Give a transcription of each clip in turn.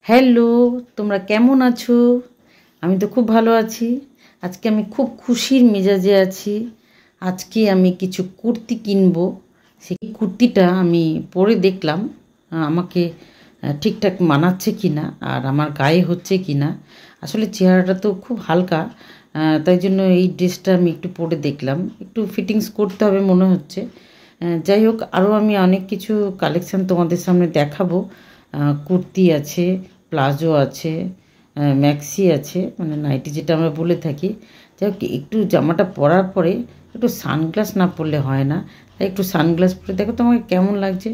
Hello, তোমরা কেমন আছো? আমি তো খুব ভালো আছি। আজকে আমি খুব খুশির মেজাজে আছি। আজকে আমি কিছু কুর্তি কিনবো। সেই কুর্তিটা আমি পরে দেখলাম আমাকে ঠিকঠাক মানাচ্ছে কি না আর আমার গায়ে হচ্ছে কি না। আসলে চেহারাটা তো খুব হালকা, তাই জন্য এই ড্রেসটা আমি একটু পরে দেখলাম। একটু ফিটিংস করতে হবে মনে হচ্ছে। যাই হোক, আরও আমি অনেক কিছু কালেকশান তোমাদের সামনে দেখাবো। কুর্তি আছে, প্লাজো আছে, ম্যাক্সি আছে, মানে নাইটি যেটা আমরা বলে থাকি। যাই হোক, একটু জামাটা পরার পরে একটু সানগ্লাস না পরলে হয় না, তাই একটু সানগ্লাস পরে দেখো তোমাকে কেমন লাগছে।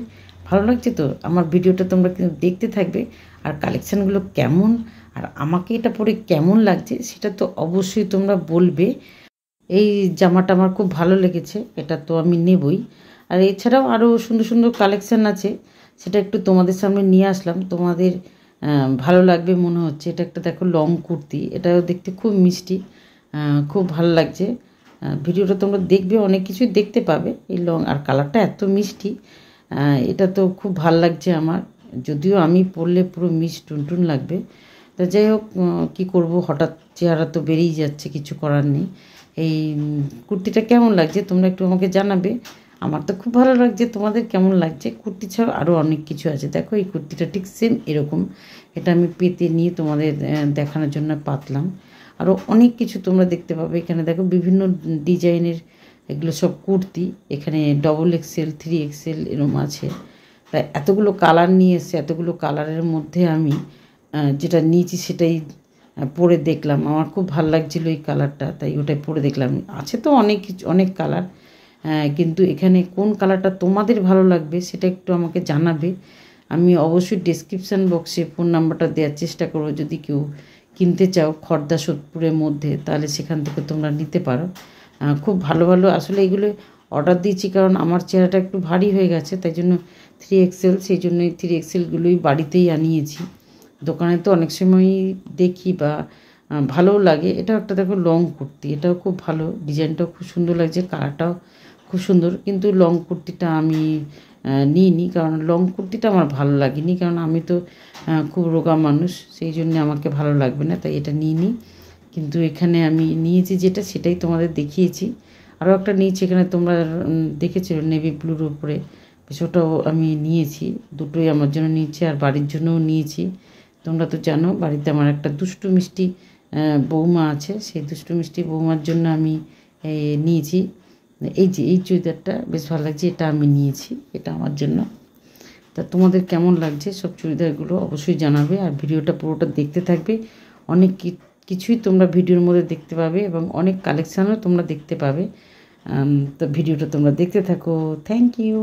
ভালো লাগছে তো? আমার ভিডিওটা তোমরা কিন্তু দেখতে থাকবে। আর কালেকশানগুলো কেমন আর আমাকে এটা পরে কেমন লাগছে সেটা তো অবশ্যই তোমরা বলবে। এই জামাটা আমার খুব ভালো লেগেছে, এটা তো আমি নেবই। আর এছাড়াও আরও সুন্দর সুন্দর কালেকশান আছে, সেটা একটু তোমাদের সামনে নিয়ে আসলাম। তোমাদের ভালো লাগবে মনে হচ্ছে। এটা একটা দেখো লং কুর্তি, এটাও দেখতে খুব মিষ্টি, খুব ভালো লাগছে। ভিডিওটা তোমরা দেখবে, অনেক কিছুই দেখতে পাবে। এই লং আর কালারটা এত মিষ্টি, এটা তো খুব ভাল লাগছে আমার। যদিও আমি পরলে পুরো টুনটুন লাগবে। তা যাই হোক, কী করবো, হঠাৎ চেহারা তো বেরিয়ে যাচ্ছে, কিছু করার নেই। এই কুর্তিটা কেমন লাগছে তোমরা একটু আমাকে জানাবে। আমার তো খুব ভালো লাগছে, তোমাদের কেমন লাগছে? কুর্তি ছাড়াও আরও অনেক কিছু আছে। দেখো এই কুর্তিটা ঠিক সেম এরকম, এটা আমি পেতে নিয়ে তোমাদের দেখানোর জন্য পাতলাম। আরও অনেক কিছু তোমরা দেখতে পাবে এখানে। দেখো বিভিন্ন ডিজাইনের এগুলো সব কুর্তি। এখানে XXL, 3XL এরম আছে। তাই এতগুলো কালার নিয়ে এসছে, এতগুলো কালারের মধ্যে আমি যেটা নিয়েছি সেটাই পরে দেখলাম। আমার খুব ভাল লাগছিলো এই কালারটা, তাই ওটাই পরে দেখলাম। আছে তো অনেক কিছু, অনেক কালার, কিন্তু এখানে কোন কালারটা তোমাদের ভালো লাগবে সেটা একটু আমাকে জানাবে। আমি অবশ্যই ডেসক্রিপশান বক্সে ফোন নাম্বারটা দেওয়ার চেষ্টা করবো। যদি কেউ কিনতে চাও খড়দা সোদপুরের মধ্যে, তাহলে সেখান থেকে তোমরা নিতে পারো। খুব ভালো ভালো, আসলে এগুলো অর্ডার দিয়েছি কারণ আমার চেহারাটা একটু ভারী হয়ে গেছে, তাই জন্য 3XL, সেই জন্যই 3XLগুলোই বাড়িতেই আনিয়েছি। দোকানে তো অনেক সময়ই দেখি বা ভালোও লাগে। এটাও একটা দেখো লং কুর্তি, এটাও খুব ভালো, ডিজাইনটাও খুব সুন্দর লাগছে, কালারটাও খুব সুন্দর। কিন্তু লং কুর্তিটা আমি নিইনি, কারণ লং কুর্তিটা আমার ভালো লাগেনি, কারণ আমি তো খুব রোগা মানুষ, সেই জন্য আমাকে ভালো লাগবে না, তাই এটা নিইনি। কিন্তু এখানে আমি নিয়েছি যেটা, সেটাই তোমাদের দেখিয়েছি। আরও একটা নিয়েছি এখানে, তোমরা দেখেছিলে নেভি ব্লুর উপরে, ওটাও আমি নিয়েছি। দুটোই আমার জন্য নিয়েছি আর বাড়ির জন্যও নিয়েছি। তোমরা তো জানো বাড়িতে আমার একটা দুষ্টু মিষ্টি বৌমা আছে, সেই দুষ্টু মিষ্টি বৌমার জন্য আমি নিয়েছি। এই যে এই চুড়িদারটা বেশ ভালো লাগছে, এটা আমি নিয়েছি, এটা আমার জন্য। তা তোমাদের কেমন লাগছে সব চুড়িদারগুলো অবশ্যই জানাবে। আর ভিডিওটা পুরোটা দেখতে থাকবে, অনেক কিছুই তোমরা ভিডিওর মধ্যে দেখতে পাবে এবং অনেক কালেকশানও তোমরা দেখতে পাবে। তো ভিডিওটা তোমরা দেখতে থাকো। Thank you.